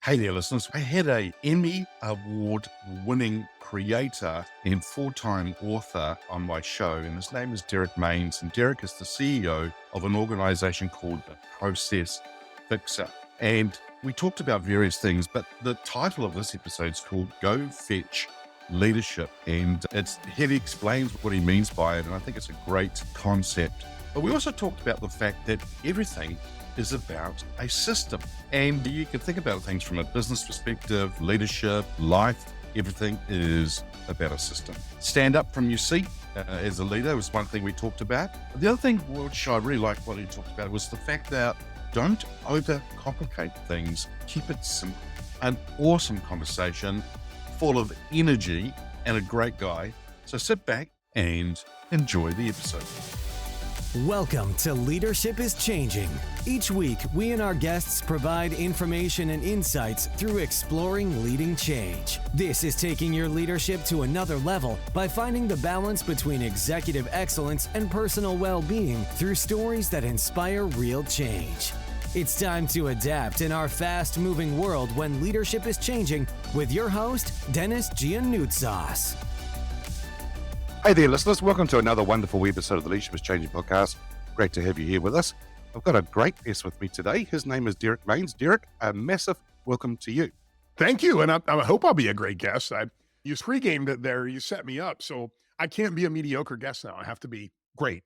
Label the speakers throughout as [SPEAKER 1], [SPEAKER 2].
[SPEAKER 1] Hey there, listeners. I had a Emmy-award-winning creator and full-time author on my show, and his name is Derrick Mains. And Derrick is the CEO of an organization called the Process Fixer. And we talked about various things, but the title of this episode is called Go Fetch Leadership. And he explains what he means by it, and I think it's a great concept. But we also talked about the fact that everything is about a system. And you can think about things from a business perspective, leadership, life, everything is about a system. Stand up from your seat as a leader was one thing we talked about. The other thing which I really liked what he talked about was the fact that don't overcomplicate things, keep it simple. An awesome conversation full of energy and a great guy. So sit back and enjoy the episode.
[SPEAKER 2] Welcome to Leadership is Changing. Each week, we and our guests provide information and insights through exploring leading change. This is taking your leadership to another level by finding the balance between executive excellence and personal well-being through stories that inspire real change. It's time to adapt in our fast-moving world when leadership is changing with your host, Denis Gianoutsos.
[SPEAKER 3] Hey there, listeners. Welcome to another wonderful episode of the Leadership is Changing podcast. Great to have you here with us. I've got a great guest with me today. His name is Derrick Mains. Derrick, a massive welcome to you.
[SPEAKER 4] Thank you. And I hope I'll be a great guest. You pre-gamed it there. You set me up. So I can't be a mediocre guest now. I have to be great.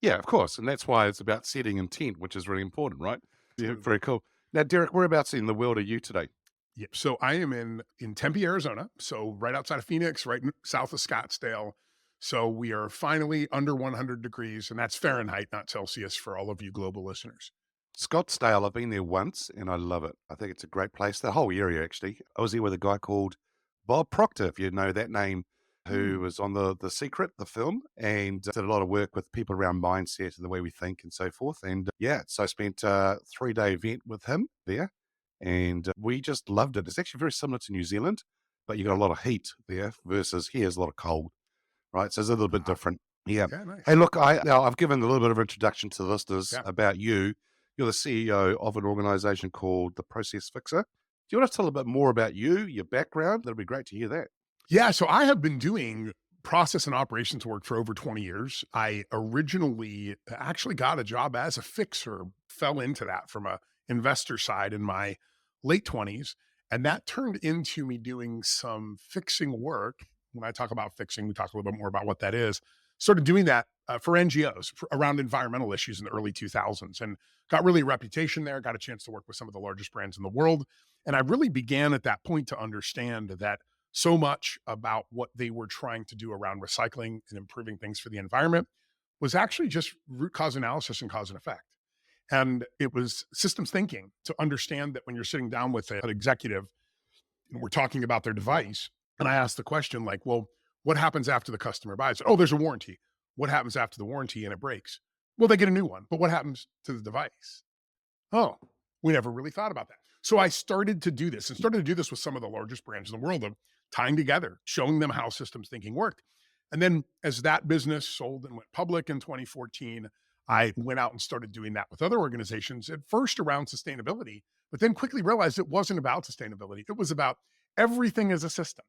[SPEAKER 3] Yeah, of course. And that's why it's about setting intent, which is really important, right? Yeah, very cool. Now, Derrick, whereabouts in the world are you today?
[SPEAKER 4] Yeah. So I am in Tempe, Arizona. So right outside of Phoenix, right south of Scottsdale. So we are finally under 100 degrees, and that's Fahrenheit, not Celsius, for all of you global listeners.
[SPEAKER 3] Scottsdale, I've been there once, and I love it. I think it's a great place. The whole area, actually. I was there with a guy called Bob Proctor, if you know that name, who was on The Secret, the film, and did a lot of work with people around mindset and the way we think and so forth. And so I spent a 3-day event with him there, and we just loved it. It's actually very similar to New Zealand, but you got a lot of heat there versus here's a lot of cold. Right, so it's a little bit different. Yeah.
[SPEAKER 4] Yeah, nice.
[SPEAKER 3] Hey, look, I've given a little bit of introduction to the listeners
[SPEAKER 4] Yeah.
[SPEAKER 3] about you. You're the CEO of an organization called the Process Fixer. Do you want to tell a bit more about you, your background? That'd be great to hear that.
[SPEAKER 4] Yeah. So I have been doing process and operations work for over 20 years. I originally actually got a job as a fixer, fell into that from a investor side in my late 20s. And that turned into me doing some fixing work. When I talk about fixing, we talk a little bit more about what that is. Started doing that for NGOs around environmental issues in the early 2000s and got really a reputation there, got a chance to work with some of the largest brands in the world. And I really began at that point to understand that so much about what they were trying to do around recycling and improving things for the environment was actually just root cause analysis and cause and effect. And it was systems thinking to understand that when you're sitting down with an executive and we're talking about their device, and I asked the question like, well, what happens after the customer buys it? Oh, there's a warranty. What happens after the warranty and it breaks? Well, they get a new one, but what happens to the device? Oh, we never really thought about that. So I started to do this with some of the largest brands in the world of tying together, showing them how systems thinking worked. And then as that business sold and went public in 2014, I went out and started doing that with other organizations, at first around sustainability, but then quickly realized it wasn't about sustainability. It was about everything as a system.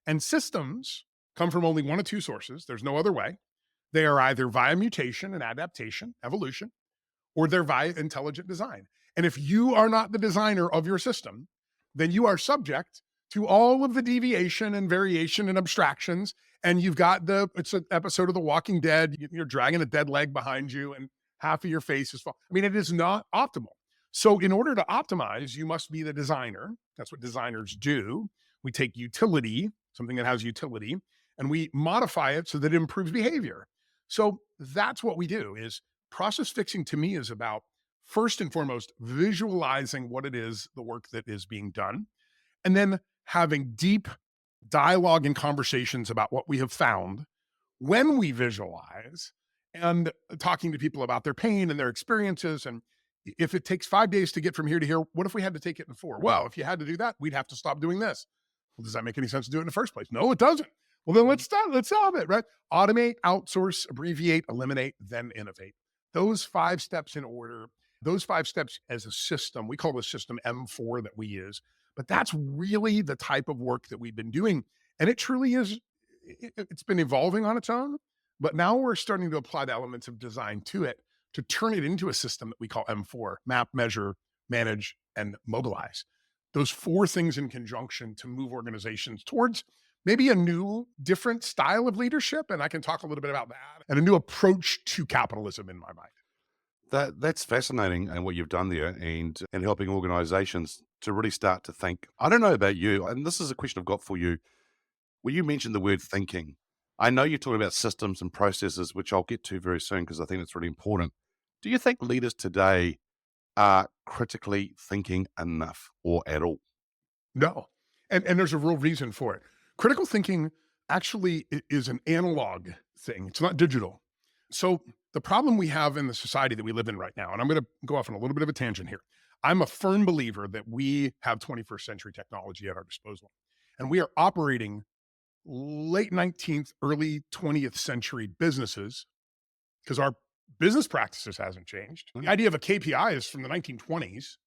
[SPEAKER 4] And systems come from only one of two sources. There's no other way. They are either via mutation and adaptation, evolution, or they're via intelligent design. And if you are not the designer of your system, then you are subject to all of the deviation and variation and abstractions. And you've got it's an episode of The Walking Dead. You're dragging a dead leg behind you and half of your face is falling. I mean, it is not optimal. So in order to optimize, you must be the designer. That's what designers do. We take utility, something that has utility, and we modify it so that it improves behavior. So that's what we do. Is process fixing to me is about, first and foremost, visualizing what it is, the work that is being done, and then having deep dialogue and conversations about what we have found when we visualize, and talking to people about their pain and their experiences. And if it takes 5 days to get from here to here, what if we had to take it in 4? Well, if you had to do that, we'd have to stop doing this. Well, does that make any sense to do it in the first place? No, it doesn't. Well, then let's solve it, right? Automate, outsource, abbreviate, eliminate, then innovate. Those 5 steps in order, those 5 steps as a system, we call the system M4 that we use, But that's really the type of work that we've been doing. And it truly is, it's been evolving on its own. But now we're starting to apply the elements of design to it to turn it into a system that we call M4: map, measure, manage, and mobilize. Those four things in conjunction to move organizations towards maybe a new, different style of leadership. And I can talk a little bit about that, and a new approach to capitalism in my mind.
[SPEAKER 3] That's fascinating and what you've done there, and helping organizations to really start to think. I don't know about you, and this is a question I've got for you. When you mentioned the word thinking, I know you're talking about systems and processes, which I'll get to very soon because I think it's really important. Do you think leaders today are critically thinking enough or at all?
[SPEAKER 4] No. And there's a real reason for it. Critical thinking actually is an analog thing. It's not digital. So the problem we have in the society that we live in right now, and I'm going to go off on a little bit of a tangent here. I'm a firm believer that we have 21st century technology at our disposal, and we are operating late 19th, early 20th century businesses because our business practices hasn't changed. The idea of a KPI is from the 1920s.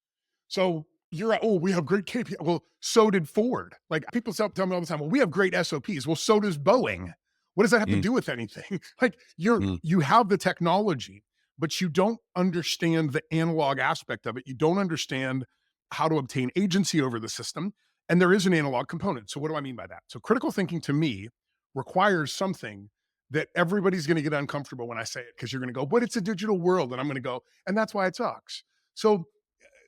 [SPEAKER 4] So you're at, oh, we have great KPI. Well, so did Ford. Like, people tell me all the time, well, we have great SOPs. Well, so does Boeing. What does that have to do with anything? Like, you have the technology, but you don't understand the analog aspect of it. You don't understand how to obtain agency over the system. And there is an analog component. So what do I mean by that? So critical thinking to me requires something that everybody's going to get uncomfortable when I say it, because you're going to go, but it's a digital world. And I'm going to go, and that's why it sucks. So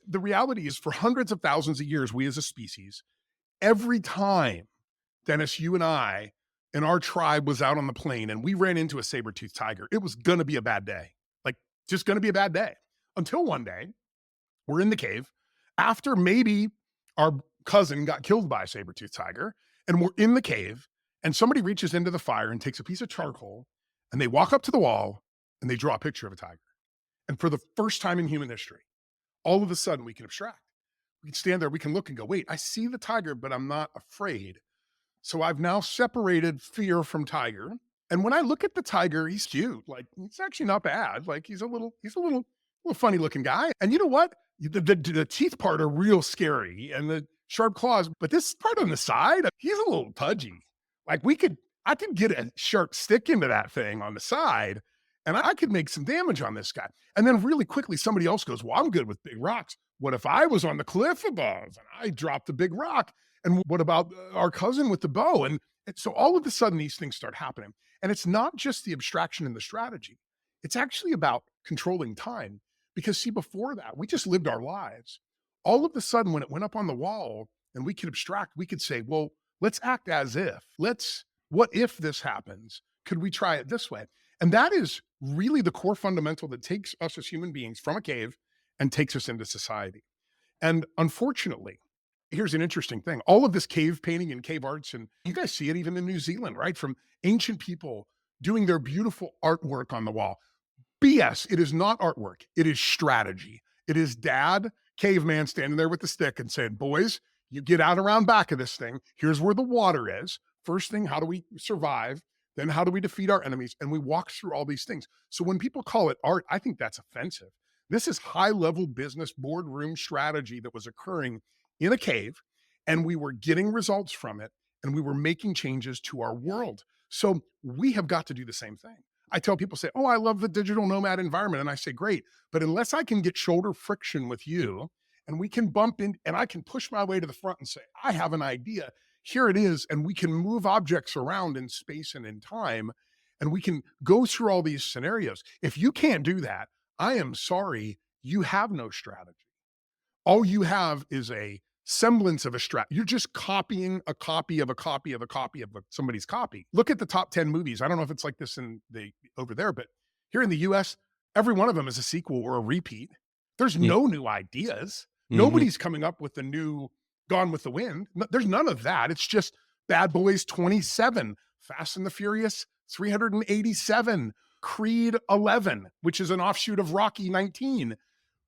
[SPEAKER 4] the reality is, for hundreds of thousands of years, we as a species, every time, Dennis, you and I and our tribe was out on the plain and we ran into a saber-toothed tiger, it was going to be a bad day. Like, just going to be a bad day. Until one day, we're in the cave after maybe our cousin got killed by a saber-toothed tiger, and we're in the cave, and somebody reaches into the fire and takes a piece of charcoal, and they walk up to the wall and they draw a picture of a tiger. And for the first time in human history, all of a sudden we can abstract. We can stand there, we can look and go, wait, I see the tiger, but I'm not afraid. So I've now separated fear from tiger. And when I look at the tiger, he's cute. Like, he's actually not bad. Like, he's a little funny looking guy. And you know what? The teeth part are real scary, and the sharp claws, but this part on the side, he's a little pudgy. Like, I could get a sharp stick into that thing on the side, and I could make some damage on this guy. And then really quickly, somebody else goes, well, I'm good with big rocks. What if I was on the cliff above and I dropped a big rock? And what about our cousin with the bow? And so all of a sudden, these things start happening. And it's not just the abstraction and the strategy. It's actually about controlling time. Because see, before that, we just lived our lives. All of a sudden, when it went up on the wall and we could abstract, we could say, well, let's act as if. What if this happens? Could we try it this way? And that is really the core fundamental that takes us as human beings from a cave and takes us into society. And unfortunately, here's an interesting thing. All of this cave painting and cave arts, and you guys see it even in New Zealand, right? From ancient people doing their beautiful artwork on the wall. BS, it is not artwork. It is strategy. It is dad, caveman, standing there with the stick and saying, boys, you get out around back of this thing. Here's where the water is. First thing, how do we survive? Then how do we defeat our enemies? And we walk through all these things. So when people call it art, I think that's offensive. This is high-level business boardroom strategy that was occurring in a cave, and we were getting results from it, and we were making changes to our world. So we have got to do the same thing. I tell people, say, oh, I love the digital nomad environment. And I say, great. But unless I can get shoulder friction with you and we can bump in and I can push my way to the front and say, I have an idea, here it is. And we can move objects around in space and in time. And we can go through all these scenarios. If you can't do that, I am sorry, you have no strategy. All you have is a semblance of a strategy. You're just copying a copy of a copy of a copy of somebody's copy. Look at the top 10 movies. I don't know if it's like this over there, but here in the US, every one of them is a sequel or a repeat. There's no new ideas. Nobody's coming up with the new Gone with the Wind. There's none of that. It's just Bad Boys 27, Fast and the Furious 387, Creed 11, which is an offshoot of Rocky 19.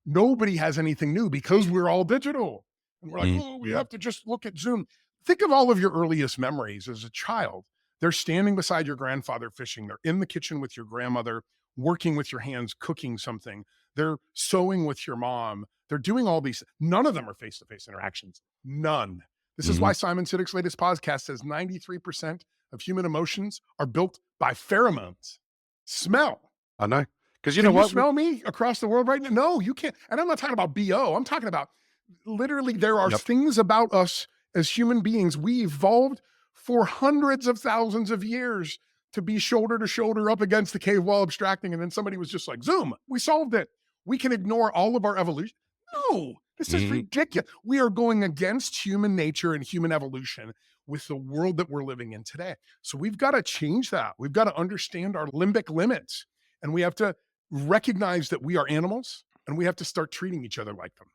[SPEAKER 4] Nobody has anything new because we're all digital. And we're like, oh, we have to just look at Zoom. Think of all of your earliest memories as a child. They're standing beside your grandfather fishing. They're in the kitchen with your grandmother working with your hands, cooking something. They're sewing with your mom. They're doing all these. None of them are face-to-face interactions. None. This is why Simon Sinek's latest podcast says 93% of human emotions are built by pheromones. Smell.
[SPEAKER 3] I know. Because
[SPEAKER 4] Can you smell me across the world right now? No, you can't. And I'm not talking about BO. I'm talking about literally there are things about us as human beings. We evolved for hundreds of thousands of years to be shoulder to shoulder up against the cave wall abstracting. And then somebody was just like, zoom, we solved it. We can ignore all of our evolution. No, this is ridiculous. We are going against human nature and human evolution with the world that we're living in today. So we've got to change that. We've got to understand our limbic limits, and we have to recognize that we are animals, and we have to start treating each other like them,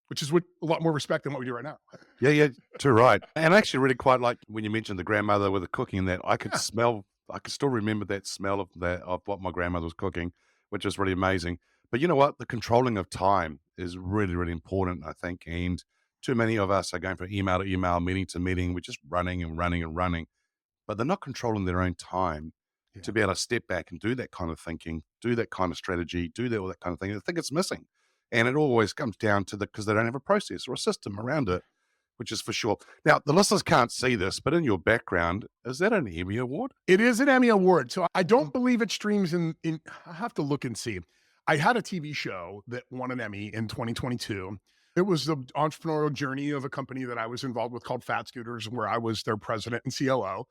[SPEAKER 4] which is a lot more respect than what we do right now.
[SPEAKER 3] Yeah, too right. And I actually really quite like when you mentioned the grandmother with the cooking, that I could smell, I could still remember that smell of what my grandmother was cooking, which is really amazing. But you know what? The controlling of time is really, really important, I think. And too many of us are going from email to email, meeting to meeting. We're just running and running and running, but they're not controlling their own time to be able to step back and do that kind of thinking, do that kind of strategy, all that kind of thing. I think it's missing. And it always comes down to because they don't have a process or a system around it, which is for sure. Now, the listeners can't see this, but in your background, is that an Emmy Award?
[SPEAKER 4] It is an Emmy Award. So I don't believe it streams in I have to look and see. I had a TV show that won an Emmy in 2022. It was the entrepreneurial journey of a company that I was involved with called Fat Scooters, where I was their president and COO.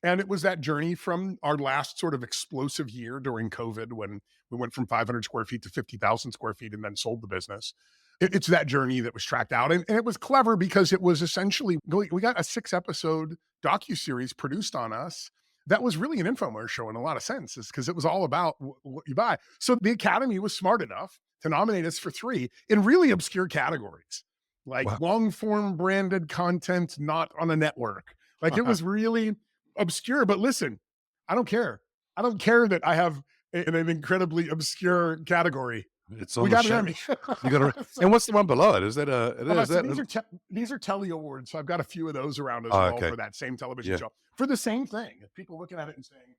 [SPEAKER 4] And it was that journey from our last sort of explosive year during COVID, when we went from 500 square feet to 50,000 square feet and then sold the business. It's that journey that was tracked out. And it was clever because it was essentially, we got a 6-episode docuseries produced on us that was really an infomercial in a lot of senses, because it was all about what you buy. So the Academy was smart enough to nominate us for 3 in really obscure categories, like long form branded content, not on a network. Like it was really obscure. But listen, I don't care. I don't care that I have an incredibly obscure category.
[SPEAKER 3] It's on the show. You got to. And what's the one below it? Is that a?
[SPEAKER 4] These are Telly Awards. So I've got a few of those around as well for that same television show, for the same thing. If people looking at it and saying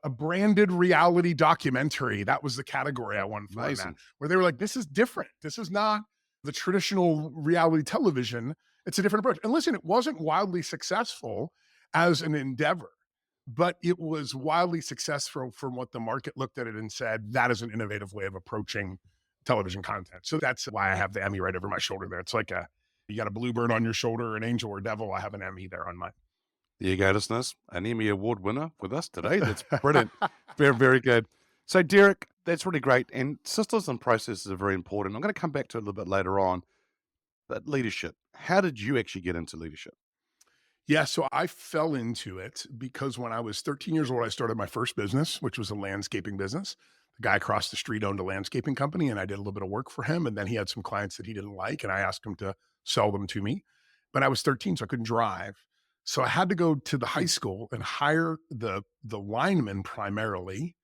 [SPEAKER 4] a branded reality documentary, that was the category I won for that, where they were like, "This is different. This is not the traditional reality television. It's a different approach." And listen, it wasn't wildly successful as an endeavor, but it was wildly successful from what the market looked at it and said, that is an innovative way of approaching television content. So that's why I have the Emmy right over my shoulder there. It's like you got a bluebird on your shoulder, an angel or devil. I have an Emmy there on mine.
[SPEAKER 3] There you go, listeners. An Emmy Award winner with us today. That's brilliant. Very, very good. So Derrick, that's really great. And systems and processes are very important. I'm going to come back to it a little bit later on. But leadership, how did you actually get into leadership?
[SPEAKER 4] Yeah, so I fell into it because when I was 13 years old, I started my first business, which was a landscaping business. The guy across the street owned a landscaping company, and I did a little bit of work for him. And then he had some clients that he didn't like, and I asked him to sell them to me. But I was 13, so I couldn't drive. So I had to go to the high school and hire the linemen primarily,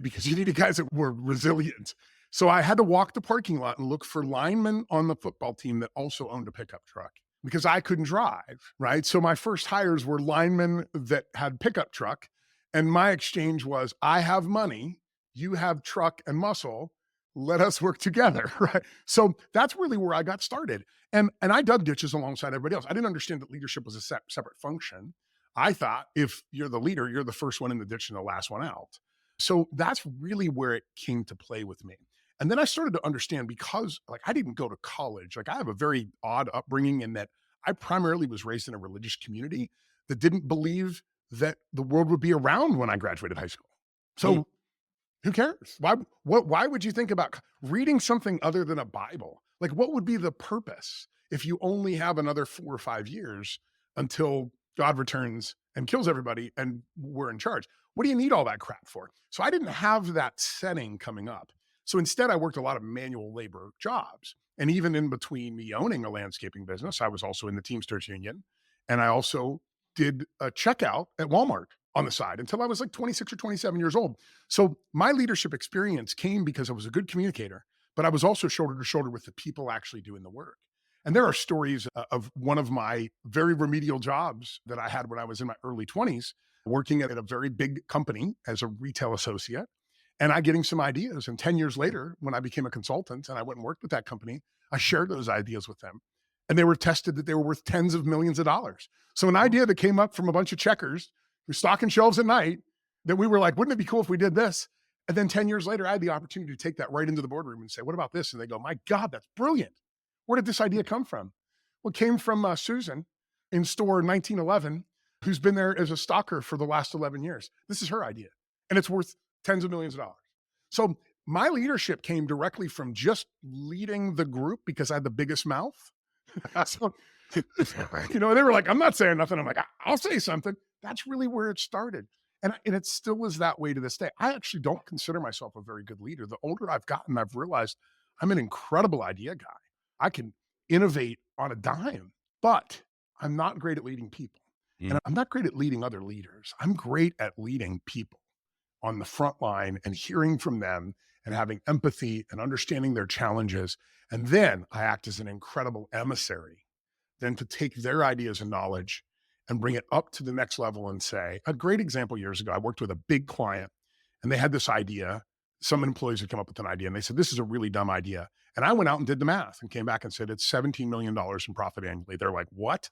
[SPEAKER 4] because you needed guys that were resilient. So I had to walk the parking lot and look for linemen on the football team that also owned a pickup truck, because I couldn't drive, right? So my first hires were linemen that had pickup truck. And my exchange was, I have money, you have truck and muscle, let us work together, right? So that's really where I got started. And I dug ditches alongside everybody else. I didn't understand that leadership was a separate function. I thought if you're the leader, you're the first one in the ditch and the last one out. So that's really where it came to play with me. And then I started to understand, because like I didn't go to college. Like I have a very odd upbringing in that I primarily was raised in a religious community that didn't believe that the world would be around when I graduated high school. So who cares? Why would you think about reading something other than a Bible? Like what would be the purpose if you only have another 4 or 5 years until God returns and kills everybody and we're in charge? What do you need all that crap for? So I didn't have that setting coming up. So instead, I worked a lot of manual labor jobs. And even in between me owning a landscaping business, I was also in the Teamsters Union. And I also did a checkout at Walmart on the side until I was like 26 or 27 years old. So my leadership experience came because I was a good communicator, but I was also shoulder to shoulder with the people actually doing the work. And there are stories of one of my very remedial jobs that I had when I was in my early 20s, working at a very big company as a retail associate. and I getting some ideas. And 10 years later, when I became a consultant and I went and worked with that company, I shared those ideas with them. And they were tested that they were worth tens of millions of dollars. So an idea that came up from a bunch of checkers who stocking shelves at night, that we were like, wouldn't it be cool if we did this? And then 10 years later, I had the opportunity to take that right into the boardroom and say, what about this? And they go, my God, that's brilliant. Where did this idea come from? Well, it came from Susan in store 1911, who's been there as a stalker for the last 11 years. This is her idea, and it's worth tens of millions of dollars. So my leadership came directly from just leading the group because I had the biggest mouth. So, they were like, I'm not saying nothing. I'm like, I'll say something. That's really where it started. And it still is that way to this day. I actually don't consider myself a very good leader. The older I've gotten, I've realized I'm an incredible idea guy. I can innovate on a dime, but I'm not great at leading people. And I'm not great at leading other leaders. I'm great at leading people on the front line and hearing from them and having empathy and understanding their challenges. And then I act as an incredible emissary, then to take their ideas and knowledge and bring it up to the next level and say, a great example years ago, I worked with a big client and they had this idea. Some employees had come up with an idea and they said, this is a really dumb idea. And I went out and did the math and came back and said, it's $17 million in profit annually. They're like, what?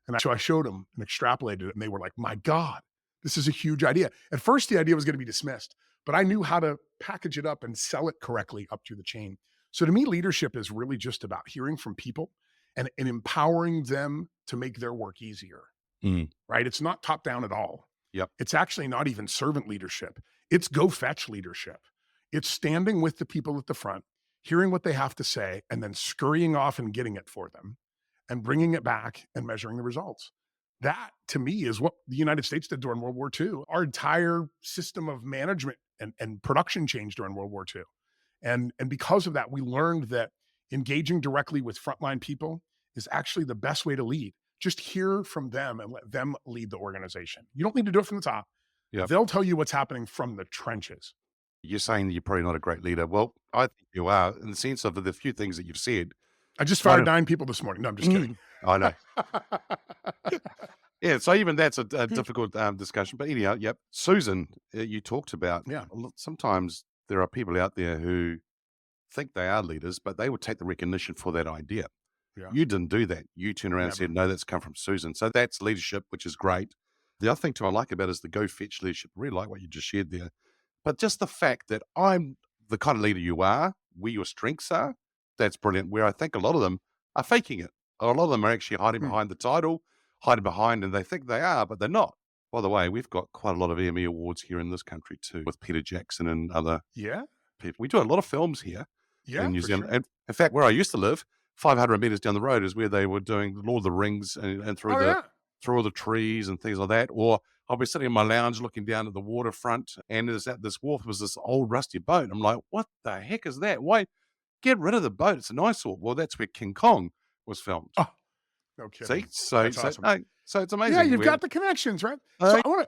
[SPEAKER 4] And so I showed them and extrapolated it and they were like, my God, this is a huge idea. At first, the idea was going to be dismissed, but I knew how to package it up and sell it correctly up through the chain. So to me, leadership is really just about hearing from people and empowering them to make their work easier. Right? It's not top down at all.
[SPEAKER 3] Yep.
[SPEAKER 4] It's actually not even servant leadership. It's go fetch leadership. It's standing with the people at the front, hearing what they have to say, and then scurrying off and getting it for them and bringing it back and measuring the results. That, to me, is what the United States did during World War II. Our entire system of management and production changed during World War II. And because of that, we learned that engaging directly with frontline people is actually the best way to lead. Just hear from them and let them lead the organization. You don't need to do it from the top.
[SPEAKER 3] Yep.
[SPEAKER 4] They'll tell you what's happening from the trenches.
[SPEAKER 3] You're saying that you're probably not a great leader. Well, I think you are, in the sense of the few things that you've said.
[SPEAKER 4] I just fired 9 people this morning. No, I'm just kidding.
[SPEAKER 3] I know. Yeah, so even that's a difficult discussion. But anyhow, yep. Susan, you talked about, sometimes there are people out there who think they are leaders, but they would take the recognition for that idea.
[SPEAKER 4] Yeah.
[SPEAKER 3] You didn't do that. You turned around and said, no, that's come from Susan. So that's leadership, which is great. The other thing too I like about it is the go fetch leadership. I really like what you just shared there. But just the fact that I'm the kind of leader you are, where your strengths are, that's brilliant. Where I think a lot of them are faking it. A lot of them are actually hiding behind the title, hiding behind, and they think they are, but they're not. By the way, we've got quite a lot of Emmy awards here in this country too, with Peter Jackson and other people. We do a lot of films here in New Zealand. Sure. And in fact, where I used to live, 500 meters down the road is where they were doing Lord of the Rings and through through all the trees and things like that. Or I'll be sitting in my lounge looking down at the waterfront, and there's at this wharf was this old rusty boat. I'm like, what the heck is that? Why get rid of the boat? It's an eyesore. Well, that's where King Kong was filmed.
[SPEAKER 4] Oh, no kidding.
[SPEAKER 3] See, so awesome. So it's amazing.
[SPEAKER 4] Yeah, you've got the connections, right? So I want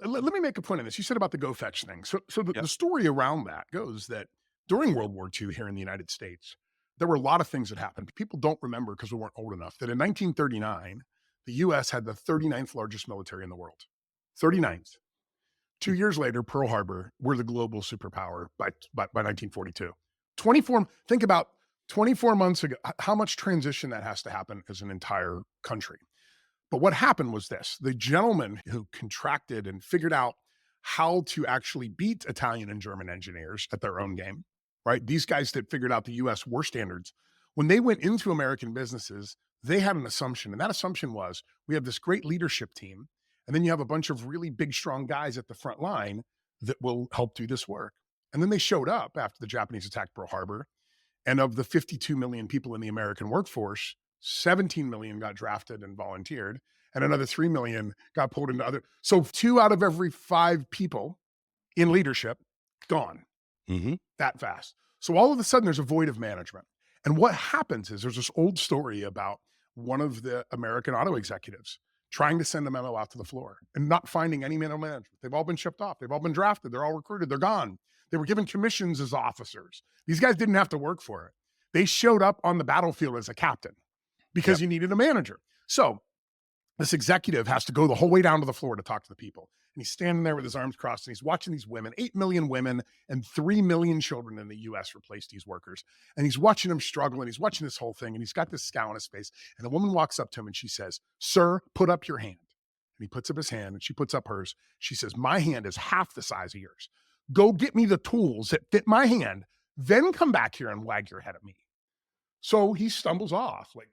[SPEAKER 4] to let me make a point on this. You said about the go fetch thing. So the story around that goes that during World War II here in the United States, there were a lot of things that happened. People don't remember because we weren't old enough that in 1939, the U.S. had the 39th largest military in the world. 39th. 2 years later, Pearl Harbor, we're the global superpower by 1942. Think about 24 months ago, how much transition that has to happen as an entire country. But what happened was this. The gentleman who contracted and figured out how to actually beat Italian and German engineers at their own game, right? These guys that figured out the U.S. war standards, when they went into American businesses, they had an assumption. And that assumption was, we have this great leadership team, and then you have a bunch of really big, strong guys at the front line that will help do this work. And then they showed up after the Japanese attacked Pearl Harbor. And of the 52 million people in the American workforce, 17 million got drafted and volunteered, and another 3 million got pulled into other. So 2 out of every 5 people in leadership gone that fast. So all of a sudden there's a void of management. And what happens is there's this old story about one of the American auto executives trying to send a memo out to the floor and not finding any middle management. They've all been shipped off. They've all been drafted. They're all recruited. They're gone. They were given commissions as officers. These guys didn't have to work for it. They showed up on the battlefield as a captain because you needed a manager. So this executive has to go the whole way down to the floor to talk to the people. And he's standing there with his arms crossed and he's watching these women, 8 million women and 3 million children in the US replace these workers. And he's watching them struggle and he's watching this whole thing and he's got this scowl on his face. And the woman walks up to him and she says, "Sir, put up your hand." And he puts up his hand and she puts up hers. She says, "My hand is half the size of yours. Go get me the tools that fit my hand, then come back here and wag your head at me." So he stumbles off like,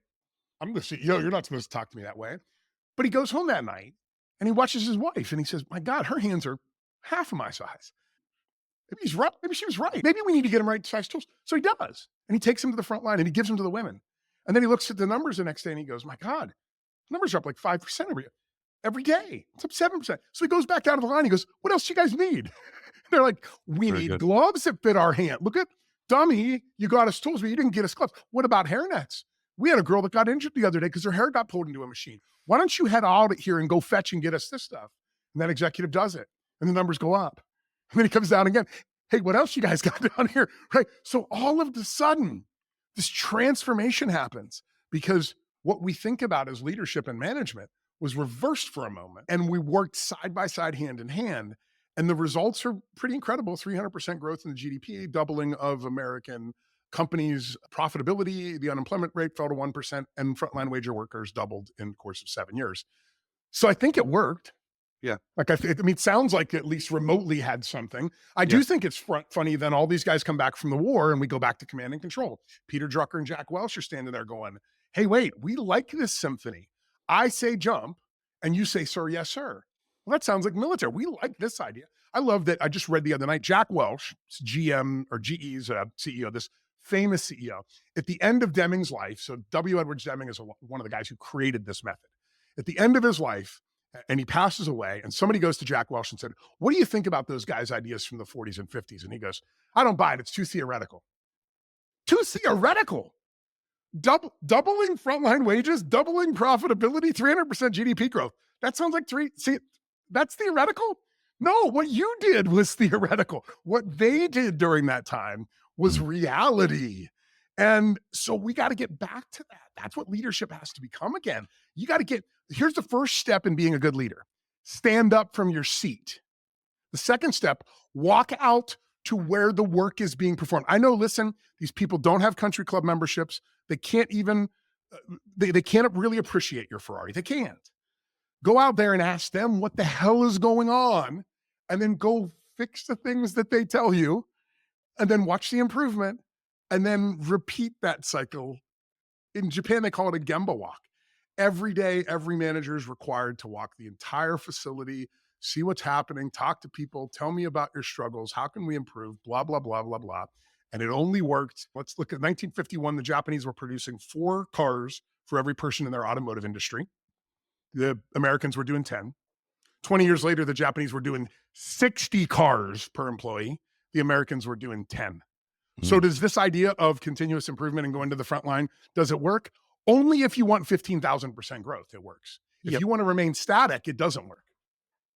[SPEAKER 4] "I'm the CEO. You're not supposed to talk to me that way." But he goes home that night and he watches his wife and he says, "My God, her hands are half of my size. Maybe he's right. Maybe she was right. Maybe we need to get him right size tools." So he does. And he takes him to the front line and he gives them to the women. And then he looks at the numbers the next day and he goes, "My God, numbers are up like 5% every day. It's up 7%. So he goes back down to the line. He goes, "What else do you guys need?" They're like, "We
[SPEAKER 3] Very
[SPEAKER 4] need
[SPEAKER 3] good.
[SPEAKER 4] gloves that fit our hand. Look at dummy. You got us tools, but you didn't get us gloves. What about hairnets? We had a girl that got injured the other day because her hair got pulled into a machine. Why don't you head out here and go fetch and get us this stuff?" And that executive does it. And the numbers go up. And then he comes down again. "Hey, what else you guys got down here?" Right? So all of a sudden, this transformation happens because what we think about as leadership and management was reversed for a moment. And we worked side by side, hand in hand. And the results are pretty incredible. 300% growth in the GDP, doubling of American companies' profitability. The unemployment rate fell to 1%, and frontline wage workers doubled in the course of 7 years. So I think it worked.
[SPEAKER 3] Yeah.
[SPEAKER 4] Like, I mean, it sounds like at least remotely had something. I do think it's funny. Then all these guys come back from the war and we go back to command and control. Peter Drucker and Jack Welch are standing there going, "Hey, wait, we like this symphony. I say jump and you say, 'Sir, yes, sir.' Well, that sounds like military. We like this idea." I love that. I just read the other night, Jack Welch, GM or GE's CEO, this famous CEO, at the end of Deming's life. So W. Edwards Deming is one of the guys who created this method. At the end of his life, and he passes away, and somebody goes to Jack Welch and said, "What do you think about those guys' ideas from the 40s and 50s? And he goes, "I don't buy it. It's too theoretical." Too theoretical. Doubling frontline wages, doubling profitability, 300% GDP growth. That sounds like that's theoretical? No, what you did was theoretical. What they did during that time was reality. And so we got to get back to that. That's what leadership has to become again. You got to here's the first step in being a good leader. Stand up from your seat. The second step, walk out to where the work is being performed. I know, listen, these people don't have country club memberships. They can't even, they can't really appreciate your Ferrari. They can't. Go out there and ask them what the hell is going on, and then go fix the things that they tell you, and then watch the improvement, and then repeat that cycle. In Japan, they call it a Gemba walk. Every day, every manager is required to walk the entire facility, see what's happening, talk to people, tell me about your struggles, how can we improve, blah, blah, blah, blah, blah. And it only worked. Let's look at 1951. The Japanese were producing 4 cars for every person in their automotive industry. The Americans were doing 10. 20 years later, the Japanese were doing 60 cars per employee. The Americans were doing 10. So does this idea of continuous improvement and going to the front line, does it work? Only if you want 15,000% growth, it works. If you want to remain static, it doesn't work.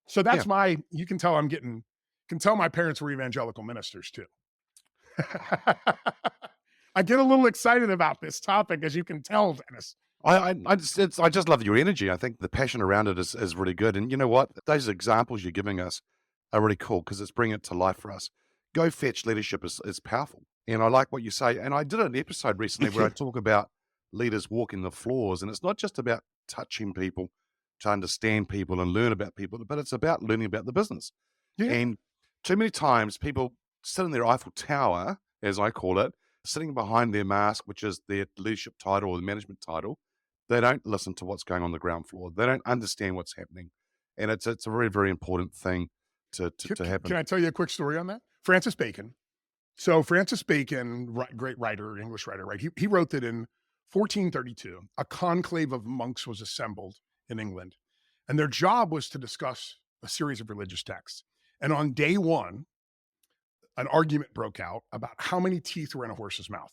[SPEAKER 4] So that's you can tell my parents were evangelical ministers too. I get a little excited about this topic, as you can tell, Dennis.
[SPEAKER 3] I just love your energy. I think the passion around it is really good. And you know what? Those examples you're giving us are really cool because it's bringing it to life for us. Go fetch leadership is powerful. And I like what you say. And I did an episode recently where I talk about leaders walking the floors. And it's not just about touching people to understand people and learn about people, but it's about learning about the business. Yeah. And too many times people sit in their Eiffel Tower, as I call it, sitting behind their mask, which is their leadership title or the management title. They don't listen to what's going on the ground floor. They don't understand what's happening. And it's a very, very important thing to happen.
[SPEAKER 4] Can I tell you a quick story on that? Francis Bacon. So Francis Bacon, great writer, English writer, right? He wrote that in 1432, a conclave of monks was assembled in England, and their job was to discuss a series of religious texts. And on day one, an argument broke out about how many teeth were in a horse's mouth.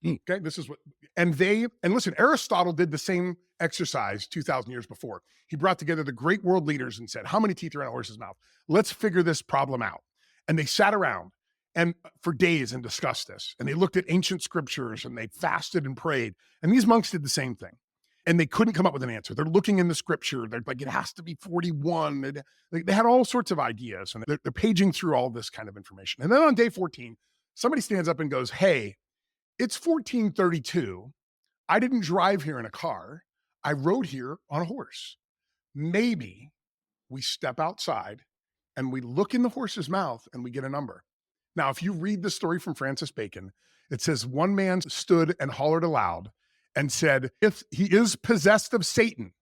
[SPEAKER 4] Okay, this is what, and listen, Aristotle did the same exercise 2,000 years before. He brought together the great world leaders and said, how many teeth are in a horse's mouth? Let's figure this problem out. And they sat around and for days and discussed this. And they looked at ancient scriptures and they fasted and prayed. And these monks did the same thing. And they couldn't come up with an answer. They're looking in the scripture. They're like, it has to be 41. They had all sorts of ideas, and they're paging through all this kind of information. And then on day 14, somebody stands up and goes, hey, it's 1432. I didn't drive here in a car. I rode here on a horse. Maybe we step outside and we look in the horse's mouth and we get a number. Now, if you read the story from Francis Bacon, it says one man stood and hollered aloud and said, if he is possessed of Satan,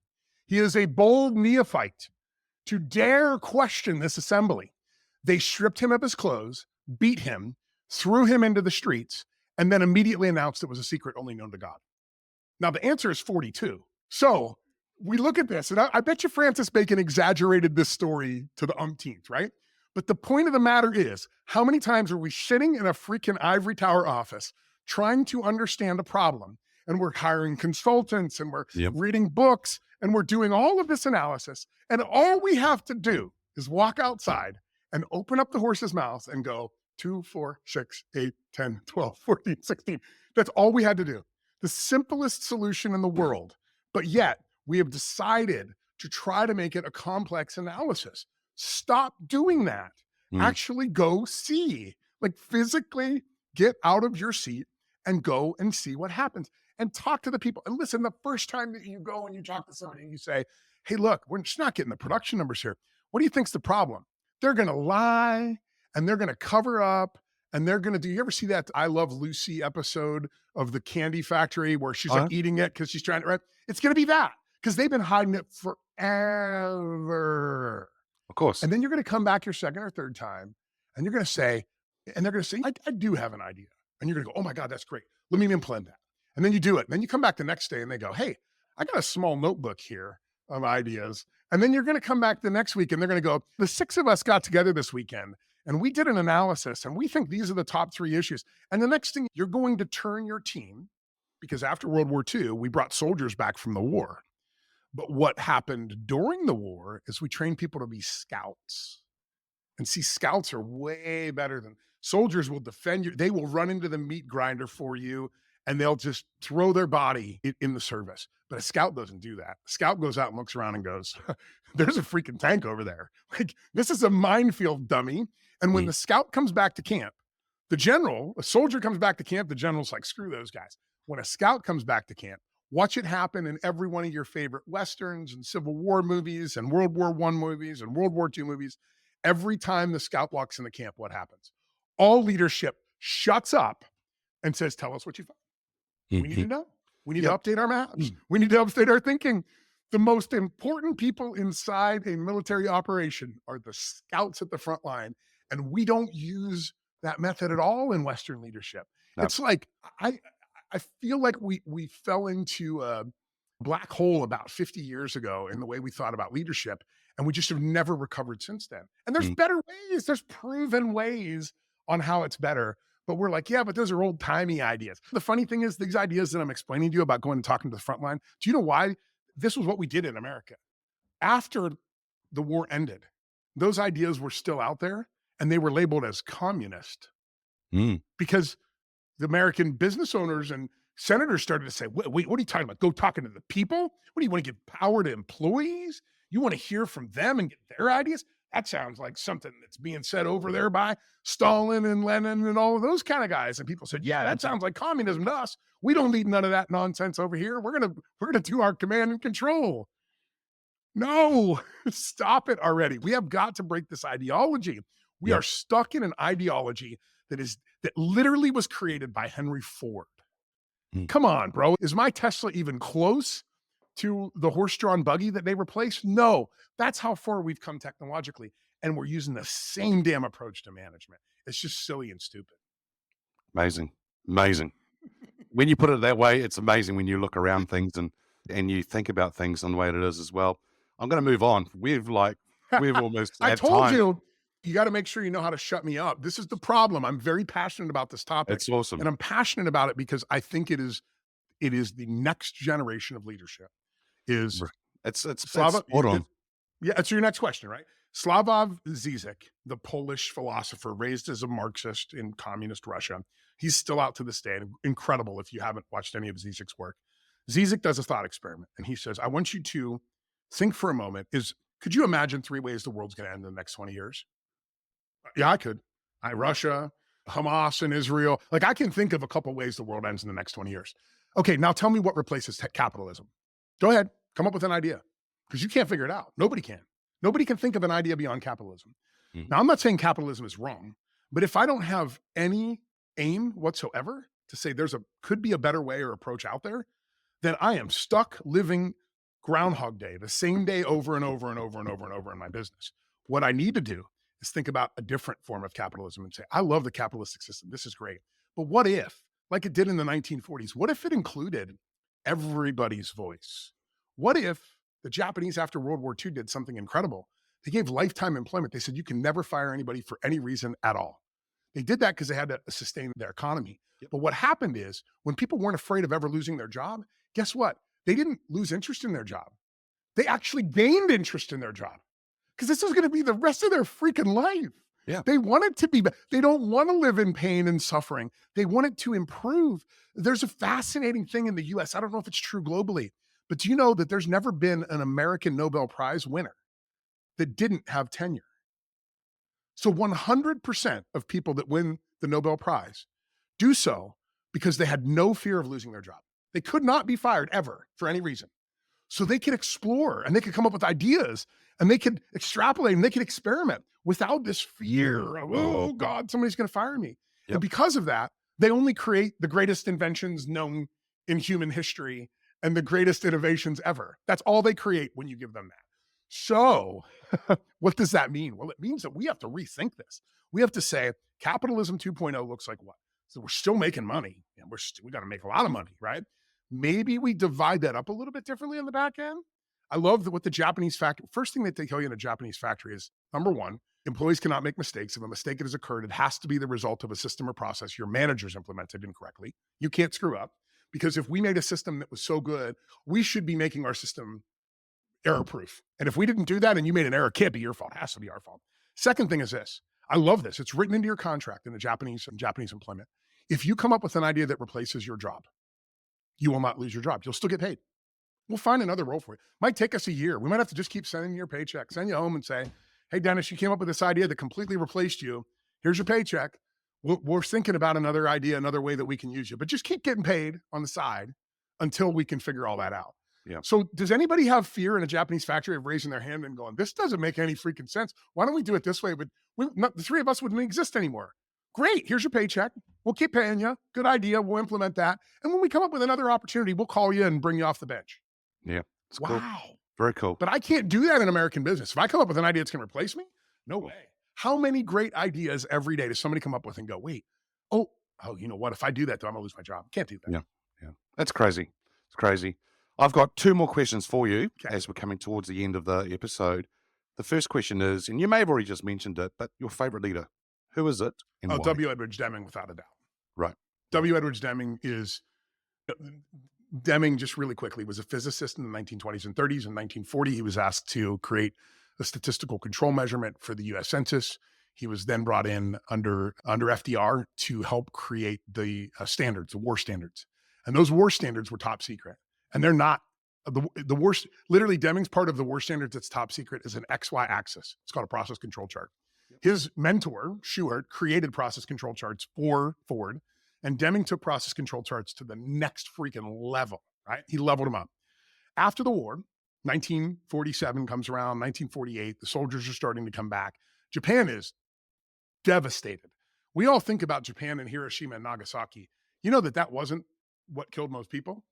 [SPEAKER 4] he is a bold neophyte to dare question this assembly. They stripped him of his clothes, beat him, threw him into the streets, and then immediately announced it was a secret only known to God. Now, the answer is 42. So we look at this, and I bet you Francis Bacon exaggerated this story to the umpteenth, right? But the point of the matter is, how many times are we sitting in a freaking ivory tower office trying to understand a problem, and we're hiring consultants, and we're reading books, and we're doing all of this analysis, and all we have to do is walk outside and open up the horse's mouth and go 2, 4, 6, 8, 10, 12, 14, 16. That's all we had to do. The simplest solution in the world, but yet we have decided to try to make it a complex analysis. Stop doing that. Actually go see, like physically get out of your seat and go and see what happens and talk to the people. And listen, the first time that you go and you talk to somebody and you say, hey, look, we're just not getting the production numbers here. What do you think's the problem? They're going to lie and they're going to cover up and they're going to do, you ever see that I Love Lucy episode of the candy factory where she's like eating it because she's trying to, right? It's going to be that because they've been hiding it forever.
[SPEAKER 3] Of course.
[SPEAKER 4] And then you're going to come back your second or third time and you're going to say, and they're going to say, I do have an idea. And you're going to go, oh my God, that's great. Let me implement that. And then you do it. And then you come back the next day and they go, hey, I got a small notebook here of ideas. And then you're going to come back the next week and they're going to go, the 6 of us got together this weekend and we did an analysis and we think these are the top 3 issues. And the next thing, you're going to turn your team, because after World War II, we brought soldiers back from the war. But what happened during the war is we trained people to be scouts. And see, scouts are way better than soldiers. Will defend you. They will run into the meat grinder for you and they'll just throw their body in the service. But a scout doesn't do that. A scout goes out and looks around and goes, there's a freaking tank over there. Like, this is a minefield, dummy. And when the scout comes back to camp, a soldier comes back to camp, the general's like, screw those guys. When a scout comes back to camp, watch it happen in every one of your favorite Westerns and Civil War movies and World War I movies and World War II movies. Every time the scout walks in the camp, what happens? All leadership shuts up and says, tell us what you found. We need to know. We need to update our maps. We need to update our thinking. The most important people inside a military operation are the scouts at the front line. And we don't use that method at all in Western leadership. Nope. It's like, I feel like we fell into a black hole about 50 years ago in the way we thought about leadership. And we just have never recovered since then. And there's better ways. There's proven ways on how it's better. But we're like, yeah, but those are old timey ideas. The funny thing is these ideas that I'm explaining to you about going and talking to the front line. Do you know why? This was what we did in America. After the war ended, those ideas were still out there and they were labeled as communist because the American business owners and senators started to say, wait, what are you talking about? Go talking to the people? What do you want to give power to employees? You want to hear from them and get their ideas? That sounds like something that's being said over there by Stalin and Lenin and all of those kind of guys. And people said, yeah, that sounds like communism to us. We don't need none of that nonsense over here. We're gonna do our command and control. No, stop it already. We have got to break this ideology. We are stuck in an ideology that literally was created by Henry Ford. Come on, bro. Is my Tesla even close to the horse-drawn buggy that they replaced? No, that's how far we've come technologically. And we're using the same damn approach to management. It's just silly and stupid.
[SPEAKER 3] Amazing. When you put it that way, it's amazing when you look around things and you think about things on the way it is as well. I'm going to move on. We've almost
[SPEAKER 4] I
[SPEAKER 3] had
[SPEAKER 4] told
[SPEAKER 3] time.
[SPEAKER 4] you got to make sure you know how to shut me up. This is the problem. I'm very passionate about this topic.
[SPEAKER 3] It's awesome.
[SPEAKER 4] And I'm passionate about it because I think it is the next generation of leadership. It's
[SPEAKER 3] spot on.
[SPEAKER 4] Yeah, it's your next question, right? Slavoj Zizek, the Polish philosopher raised as a Marxist in communist Russia. He's still out to this day. Incredible if you haven't watched any of Zizek's work. Zizek does a thought experiment, and he says, I want you to think for a moment, could you imagine 3 ways the world's going to end in the next 20 years? Yeah, I could. Russia, Hamas, and Israel. Like, I can think of a couple ways the world ends in the next 20 years. Okay, now tell me what replaces capitalism. Go ahead, come up with an idea, because you can't figure it out. Nobody can. Nobody can think of an idea beyond capitalism. Now, I'm not saying capitalism is wrong, but if I don't have any aim whatsoever to say could be a better way or approach out there, then I am stuck living Groundhog Day, the same day over and over and over and over and over in my business. What I need to do is think about a different form of capitalism and say, I love the capitalistic system. This is great. But what if, like it did in the 1940s, what if it included everybody's voice? What if the Japanese after World War II did something incredible? They gave lifetime employment. They said, you can never fire anybody for any reason at all. They did that because they had to sustain their economy. But what happened is when people weren't afraid of ever losing their job, guess what? They didn't lose interest in their job. They actually gained interest in their job because this is going to be the rest of their freaking life.
[SPEAKER 3] Yeah.
[SPEAKER 4] They want it to be, they don't want to live in pain and suffering. They want it to improve. There's a fascinating thing in the US. I don't know if it's true globally, but do you know that there's never been an American Nobel Prize winner that didn't have tenure? So 100% of people that win the Nobel Prize do so because they had no fear of losing their job. They could not be fired ever for any reason. So they could explore and they could come up with ideas and they could extrapolate and they could experiment without this fear of, oh God, somebody's going to fire me.
[SPEAKER 3] Yep.
[SPEAKER 4] And because of that, they only create the greatest inventions known in human history and the greatest innovations ever. That's all they create when you give them that. So what does that mean? Well, it means that we have to rethink this. We have to say capitalism 2.0 looks like what? So we're still making money and we got to make a lot of money, right? Maybe we divide that up a little bit differently on the back end. I love what the Japanese factory, first thing that they tell you in a Japanese factory is, number one, employees cannot make mistakes. If a mistake has occurred, it has to be the result of a system or process your managers implemented incorrectly. You can't screw up, because if we made a system that was so good, we should be making our system error-proof. And if we didn't do that and you made an error, it can't be your fault. It has to be our fault. Second thing is this. I love this. It's written into your contract in the Japanese employment. If you come up with an idea that replaces your job, you will not lose your job. You'll still get paid. We'll find another role for you. Might take us a year. We might have to just keep sending you your paycheck, send you home and say, hey, Dennis, you came up with this idea that completely replaced you. Here's your paycheck. We're thinking about another idea, another way that we can use you, but just keep getting paid on the side until we can figure all that out.
[SPEAKER 3] Yeah.
[SPEAKER 4] So does anybody have fear in a Japanese factory of raising their hand and going, this doesn't make any freaking sense. Why don't we do it this way? But the three of us wouldn't exist anymore. Great. Here's your paycheck. We'll keep paying you. Good idea. We'll implement that. And when we come up with another opportunity, we'll call you and bring you off the bench.
[SPEAKER 3] Yeah. It's
[SPEAKER 4] wow.
[SPEAKER 3] Cool. Very cool.
[SPEAKER 4] But I can't do that in American business. If I come up with an idea that's going to replace me, no way. How many great ideas every day does somebody come up with and go, wait, oh, you know what? If I do that, though, I'm going to lose my job. Can't do that.
[SPEAKER 3] Yeah. That's crazy. It's crazy. I've got 2 more questions for you as we're coming towards the end of the episode. The first question is, and you may have already just mentioned it, but your favorite leader, who is it and why?
[SPEAKER 4] W. Edwards Deming, without a doubt.
[SPEAKER 3] Right.
[SPEAKER 4] W. Edwards Deming just really quickly was a physicist in the 1920s and 30s. In 1940, he was asked to create a statistical control measurement for the U.S. Census. He was then brought in under FDR to help create the standards, the war standards. And those war standards were top secret. And they're not the worst. Literally, Deming's part of the war standards that's top secret is an XY axis. It's called a process control chart. Yep. His mentor, Shewhart, created process control charts for Ford. And Deming took process control charts to the next freaking level, right? He leveled them up. After the war, 1947 comes around, 1948, the soldiers are starting to come back. Japan is devastated. We all think about Japan and Hiroshima and Nagasaki. You know that wasn't what killed most people?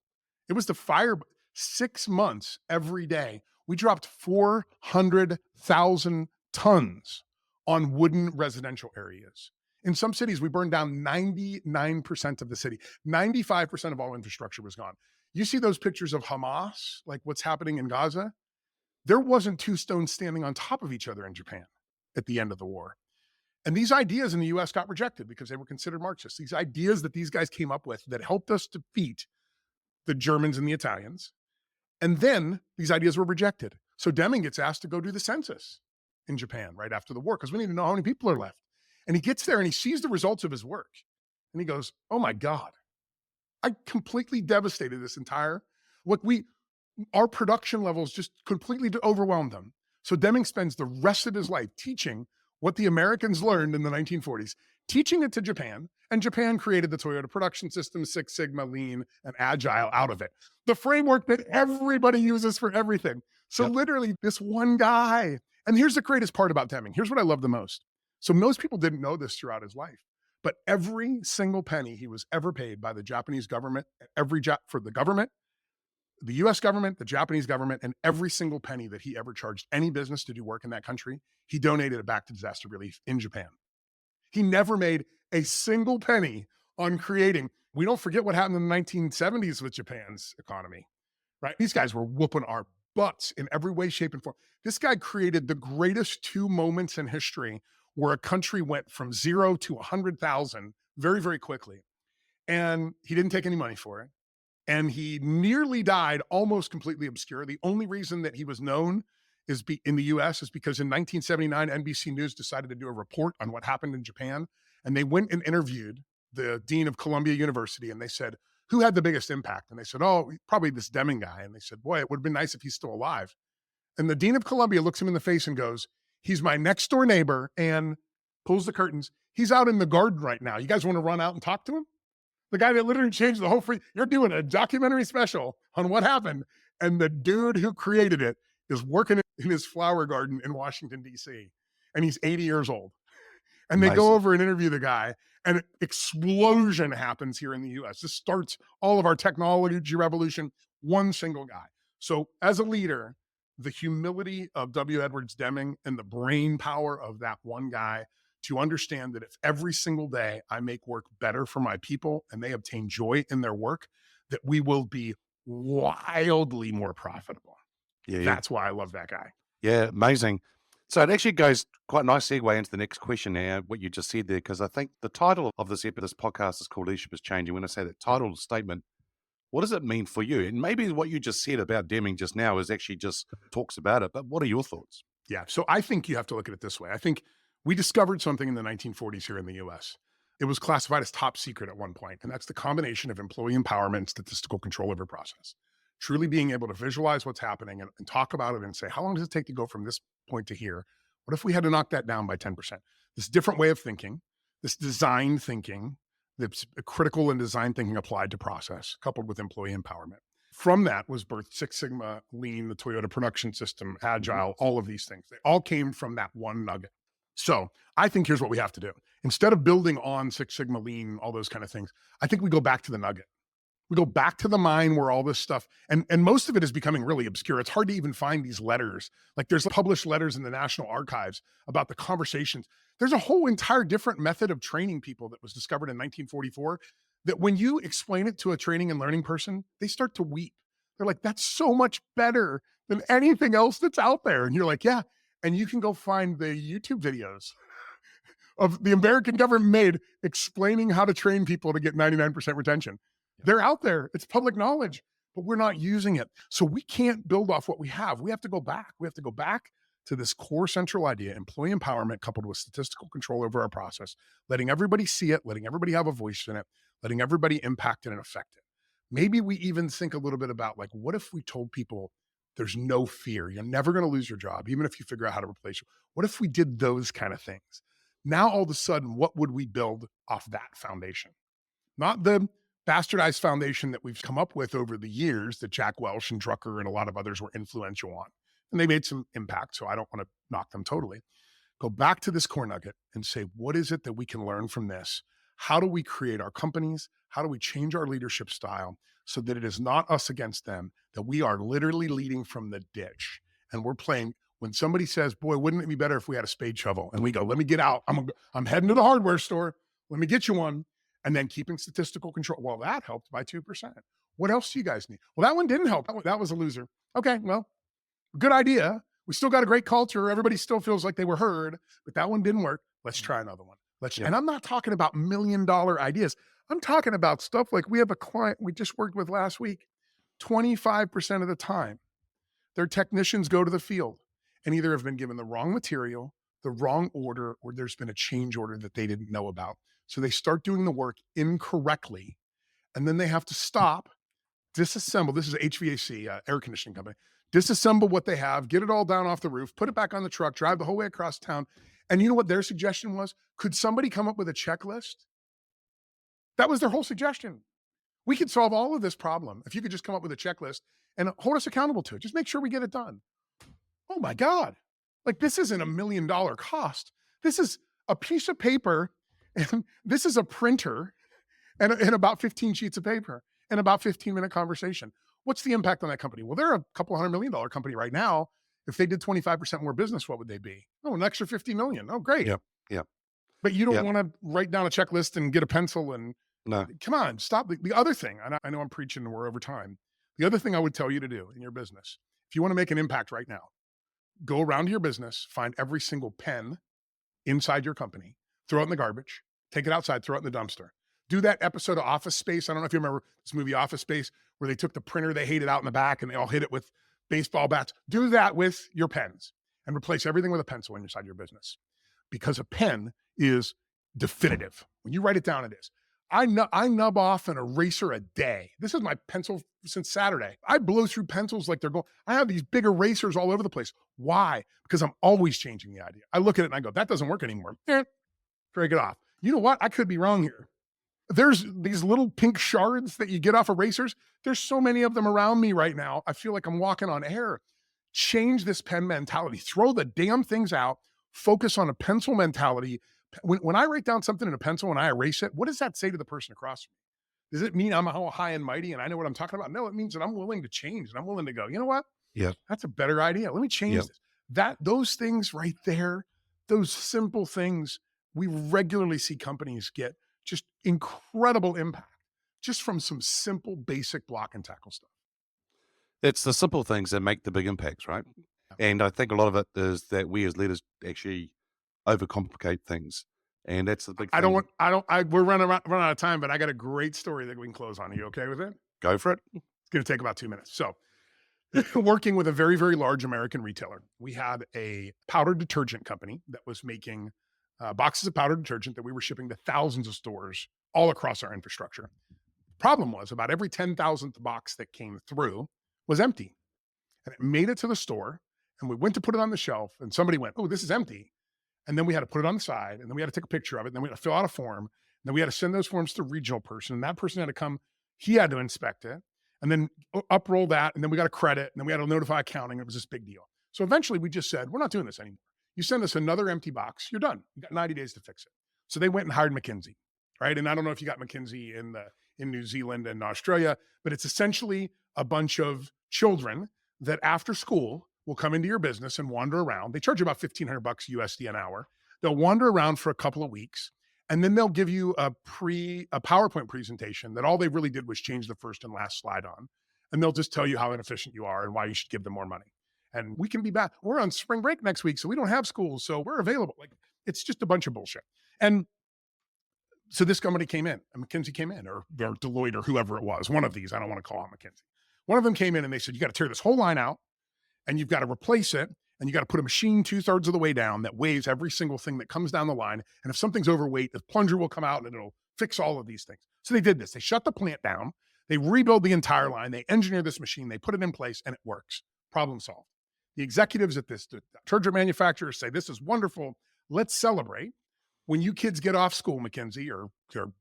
[SPEAKER 4] It was the fire. 6 months every day, we dropped 400,000 tons on wooden residential areas. In some cities, we burned down 99% of the city. 95% of all infrastructure was gone. You see those pictures of Hamas, like what's happening in Gaza? There wasn't 2 stones standing on top of each other in Japan at the end of the war. And these ideas in the US got rejected because they were considered Marxist. These ideas that these guys came up with that helped us defeat the Germans and the Italians. And then these ideas were rejected. So Deming gets asked to go do the census in Japan right after the war because we need to know how many people are left. And he gets there and he sees the results of his work. And he goes, oh my God, I completely devastated this entire Our production levels just completely overwhelmed them. So Deming spends the rest of his life teaching what the Americans learned in the 1940s, teaching it to Japan, and Japan created the Toyota production system, Six Sigma, Lean, and Agile out of it. The framework that everybody uses for everything. So literally this one guy, and here's the greatest part about Deming. Here's what I love the most. So most people didn't know this throughout his life, but every single penny he was ever paid by the Japanese government, for the government, the US government, the Japanese government, and every single penny that he ever charged any business to do work in that country, he donated it back to disaster relief in Japan. He never made a single penny on creating. We don't forget what happened in the 1970s with Japan's economy, right? These guys were whooping our butts in every way, shape, and form. This guy created the greatest two moments in history where a country went from 0 to 100,000 very, very quickly. And he didn't take any money for it. And he nearly died almost completely obscure. The only reason that he was known in the US is because in 1979, NBC News decided to do a report on what happened in Japan. And they went and interviewed the dean of Columbia University. And they said, who had the biggest impact? And they said, oh, probably this Deming guy. And they said, boy, it would have been nice if he's still alive. And the dean of Columbia looks him in the face and goes, he's my next door neighbor, and pulls the curtains. He's out in the garden right now. You guys want to run out and talk to him? The guy that literally changed the whole you're doing a documentary special on what happened. And the dude who created it is working in his flower garden in Washington, D.C. And he's 80 years old. And they go over and interview the guy, and an explosion happens here in the US. This starts all of our technology revolution, one single guy. So as a leader, the humility of W. Edwards Deming and the brain power of that one guy to understand that if every single day I make work better for my people and they obtain joy in their work, that we will be wildly more profitable. That's why I love that guy.
[SPEAKER 3] Yeah, amazing. So it actually goes quite a nice segue into the next question now, what you just said there, because I think the title of this podcast is called Leadership is Changing. When I say that title statement, what does it mean for you? And maybe what you just said about Deming just now is actually just talks about it, but what are your thoughts?
[SPEAKER 4] Yeah, so I think you have to look at it this way. I think we discovered something in the 1940s here in the US. It was classified as top secret at one point, and that's the combination of employee empowerment and statistical control over process. Truly being able to visualize what's happening and talk about it and say, how long does it take to go from this point to here? What if we had to knock that down by 10%? This different way of thinking, this design thinking, that's critical and design thinking applied to process, coupled with employee empowerment. From that was birthed Six Sigma, Lean, the Toyota production system, Agile, all of these things. They all came from that one nugget. So I think here's what we have to do. Instead of building on Six Sigma, Lean, all those kind of things, I think we go back to the nugget. We go back to the mine where all this stuff, and most of it is becoming really obscure. It's hard to even find these letters. Like there's published letters in the National Archives about the conversations. There's a whole entire different method of training people that was discovered in 1944 that when you explain it to a training and learning person, they start to weep. They're like, that's so much better than anything else that's out there. And you're like, yeah. And you can go find the YouTube videos of the American government made explaining how to train people to get 99% retention. They're out there. It's public knowledge, but we're not using it. So we can't build off what we have. We have to go back. We have to go back to this core central idea, employee empowerment coupled with statistical control over our process, letting everybody see it, letting everybody have a voice in it, letting everybody impact it and affect it. Maybe we even think a little bit about like, what if we told people there's no fear? You're never going to lose your job, even if you figure out how to replace you. What if we did those kind of things? Now, all of a sudden, what would we build off that foundation? Not the bastardized foundation that we've come up with over the years that Jack Welch and Drucker and a lot of others were influential on. And they made some impact, so I don't want to knock them totally. Go back to this core nugget and say, what is it that we can learn from this? How do we create our companies? How do we change our leadership style so that it is not us against them, that we are literally leading from the ditch and we're playing. When somebody says, boy, wouldn't it be better if we had a spade shovel? And we go, let me get out. I'm heading to the hardware store. Let me get you one. And then keeping statistical control. Well, that helped by 2%. What else do you guys need? Well, that one didn't help. That was a loser. Okay, well, good idea. We still got a great culture. Everybody still feels like they were heard, but that one didn't work. Let's try another one. And I'm not talking about $1 million ideas. I'm talking about stuff like we have a client we just worked with last week. 25% of the time, their technicians go to the field and either have been given the wrong material, the wrong order, or there's been a change order that they didn't know about. So they start doing the work incorrectly, and then they have to stop, disassemble. This is HVAC, air conditioning company. Disassemble what they have, get it all down off the roof, put it back on the truck, drive the whole way across town. And you know what their suggestion was? Could somebody come up with a checklist? That was their whole suggestion. We could solve all of this problem if you could just come up with a checklist and hold us accountable to it. Just make sure we get it done. Oh my God. Like, this isn't $1 million cost. This is a piece of paper, and this is a printer and about 15 sheets of paper and about 15-minute conversation. What's the impact on that company? Well, they're a couple $100 million company right now. If they did 25% more business, what would they be? Oh, an extra 50 million. Oh, great.
[SPEAKER 3] Yep. Yep.
[SPEAKER 4] But you don't
[SPEAKER 3] Yep.
[SPEAKER 4] want to write down a checklist and get a pencil and
[SPEAKER 3] No.
[SPEAKER 4] come on, stop. The other thing, and I know I'm preaching and we're over time. The other thing I would tell you to do in your business, if you want to make an impact right now, go around to your business, find every single pen inside your company, throw it in the garbage, take it outside, throw it in the dumpster. Do that episode of Office Space. I don't know if you remember this movie Office Space, where they took the printer they hated out in the back and they all hit it with baseball bats. Do that with your pens and replace everything with a pencil inside your business, because a pen is definitive. When you write it down, it is. I nub off an eraser a day. This is my pencil since Saturday. I blow through pencils like they're going. I have these big erasers all over the place. Why? Because I'm always changing the idea. I look at it and I go, that doesn't work anymore. Break it off. You know what? I could be wrong here. There's these little pink shards that you get off erasers. There's so many of them around me right now. I feel like I'm walking on air. Change this pen mentality. Throw the damn things out. Focus on a pencil mentality. When I write down something in a pencil and I erase it, what does that say to the person across from me? Does it mean I'm all high and mighty and I know what I'm talking about? No, it means that I'm willing to change and I'm willing to go, you know what?
[SPEAKER 3] Yep.
[SPEAKER 4] That's a better idea. Let me change
[SPEAKER 3] Yep.
[SPEAKER 4] this. Those things right there, those simple things, we regularly see companies get just incredible impact just from some simple, basic block and tackle stuff.
[SPEAKER 3] It's the simple things that make the big impacts, right? And I think a lot of it is that we as leaders actually overcomplicate things. And that's the big thing.
[SPEAKER 4] We're running out of time, but I got a great story that we can close on. Are you okay with it?
[SPEAKER 3] Go for it.
[SPEAKER 4] It's going to take about 2 minutes. So, working with a very, very large American retailer, we had a powder detergent company that was making boxes of powder detergent that we were shipping to thousands of stores all across our infrastructure. Problem was, about every 10,000th box that came through was empty. And it made it to the store, and we went to put it on the shelf, and somebody went, "Oh, this is empty." And then we had to put it on the side, and then we had to take a picture of it, and then we had to fill out a form, and then we had to send those forms to the regional person, and that person had to come, he had to inspect it, and then up-roll that, and then we got a credit, and then we had to notify accounting. It was this big deal. So eventually we just said, we're not doing this anymore. You send us another empty box, you're done. You got 90 days to fix it. So they went and hired McKinsey, right? And I don't know if you got McKinsey in New Zealand and Australia, but it's essentially a bunch of children that after school will come into your business and wander around. They charge you about $1,500 USD an hour. They'll wander around for a couple of weeks, and then they'll give you a PowerPoint presentation that all they really did was change the first and last slide on. And they'll just tell you how inefficient you are and why you should give them more money. And we can be back. We're on spring break next week, so we don't have schools, so we're available. Like, it's just a bunch of bullshit. And so this company came in, and McKinsey came in, or Deloitte, or whoever it was, one of these. I don't want to call it McKinsey. One of them came in and they said, you got to tear this whole line out, and you've got to replace it, and you got to put a machine 2/3 of the way down that weighs every single thing that comes down the line. And if something's overweight, the plunger will come out and it'll fix all of these things. So they did this. They shut the plant down. They rebuild the entire line. They engineer this machine. They put it in place, and it works. Problem solved. The executives at this detergent manufacturer say, this is wonderful. Let's celebrate. When you kids get off school, McKinsey or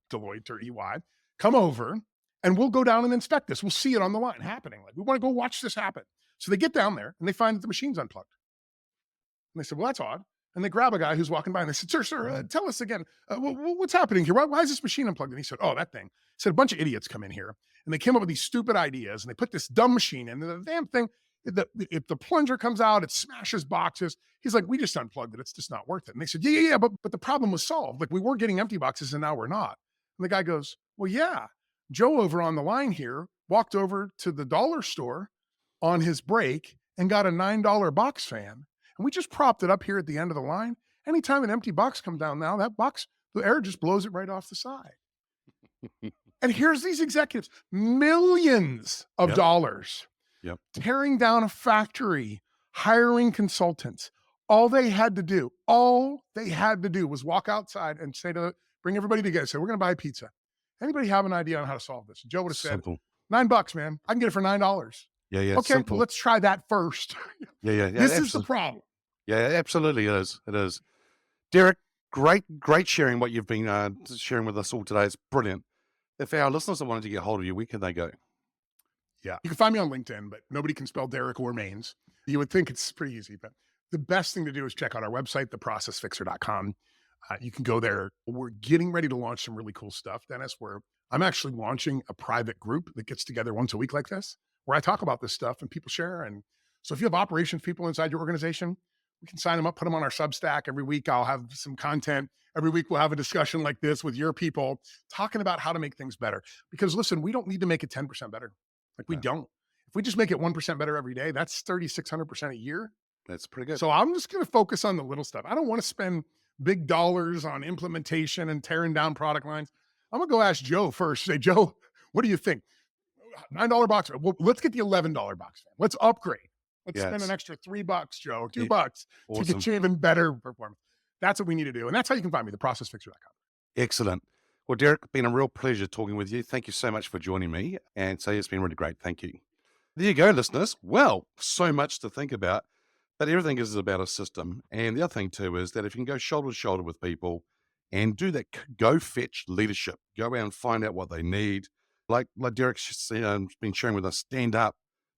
[SPEAKER 4] Deloitte or EY, come over and we'll go down and inspect this. We'll see it on the line happening. Like, we want to go watch this happen. So they get down there and they find that the machine's unplugged. And they said, well, that's odd. And they grab a guy who's walking by and they said, sir, tell us again, what's happening here? Why is this machine unplugged? And he said, oh, that thing. He said, a bunch of idiots come in here and they came up with these stupid ideas and they put this dumb machine in, and the damn thing, if the plunger comes out, it smashes boxes. He's like, we just unplugged it. It's just not worth it. And they said, yeah, but the problem was solved. Like, we were getting empty boxes and now we're not. And the guy goes, well, yeah, Joe over on the line here walked over to the dollar store on his break and got a $9 box fan. And we just propped it up here at the end of the line. Anytime an empty box comes down now, that box, the air just blows it right off the side. And here's these executives, millions of dollars, tearing down a factory, hiring consultants. All they had to do was walk outside and say bring everybody together. Say, we're going to buy pizza. Anybody have an idea on how to solve this? Joe would have said, $9, man. I can get it for $9.
[SPEAKER 3] Yeah, yeah.
[SPEAKER 4] Okay,
[SPEAKER 3] Simple.
[SPEAKER 4] well, let's try that first.
[SPEAKER 3] Yeah.
[SPEAKER 4] This is the problem.
[SPEAKER 3] Yeah, absolutely it is. It is. Derrick, great sharing what you've been sharing with us all today. It's brilliant. If our listeners wanted to get hold of you, where can they go?
[SPEAKER 4] Yeah. You can find me on LinkedIn, but nobody can spell Derrick or Mains. You would think it's pretty easy, but the best thing to do is check out our website, theprocessfixer.com. You can go there. We're getting ready to launch some really cool stuff, Dennis, where I'm actually launching a private group that gets together once a week like this, where I talk about this stuff and people share. And so if you have operations people inside your organization, we can sign them up, put them on our Substack. Every week I'll have some content. Every week we'll have a discussion like this with your people talking about how to make things better. Because listen, we don't need to make it 10% better. Like we don't. If we just make it 1% better every day, that's 3,600% a year.
[SPEAKER 3] That's pretty good.
[SPEAKER 4] So I'm just going to focus on the little stuff. I don't want to spend big dollars on implementation and tearing down product lines. I'm going to go ask Joe first. Say, Joe, what do you think? $9 box. Well, let's get the $11 box. Let's upgrade. Let's spend an extra $3, Joe, $2 to get you even better performance. That's what we need to do. And that's how you can find me, theprocessfixer.com.
[SPEAKER 3] Excellent. Well, Derrick, it's been a real pleasure talking with you. Thank you so much for joining me. And so it's been really great. Thank you. There you go, listeners. Well, so much to think about, but everything is about a system. And the other thing too is that if you can go shoulder to shoulder with people and do that, go fetch leadership, go out and find out what they need. Like Derrick's been sharing with us, stand up,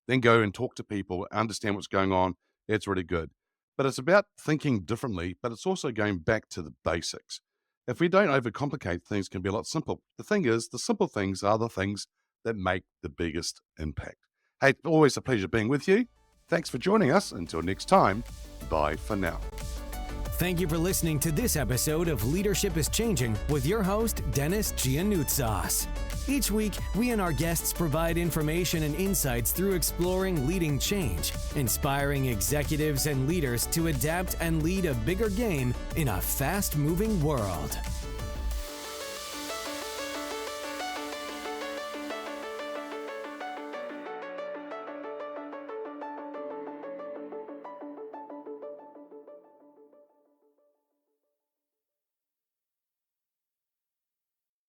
[SPEAKER 3] then go and talk to people, understand what's going on. It's really good. But it's about thinking differently, but it's also going back to the basics. If we don't overcomplicate, things can be a lot simple. The thing is, the simple things are the things that make the biggest impact. Hey, always a pleasure being with you. Thanks for joining us. Until next time, bye for now.
[SPEAKER 2] Thank you for listening to this episode of Leadership is Changing with your host, Denis Gianoutsos. Each week, we and our guests provide information and insights through exploring leading change, inspiring executives and leaders to adapt and lead a bigger game in a fast-moving world.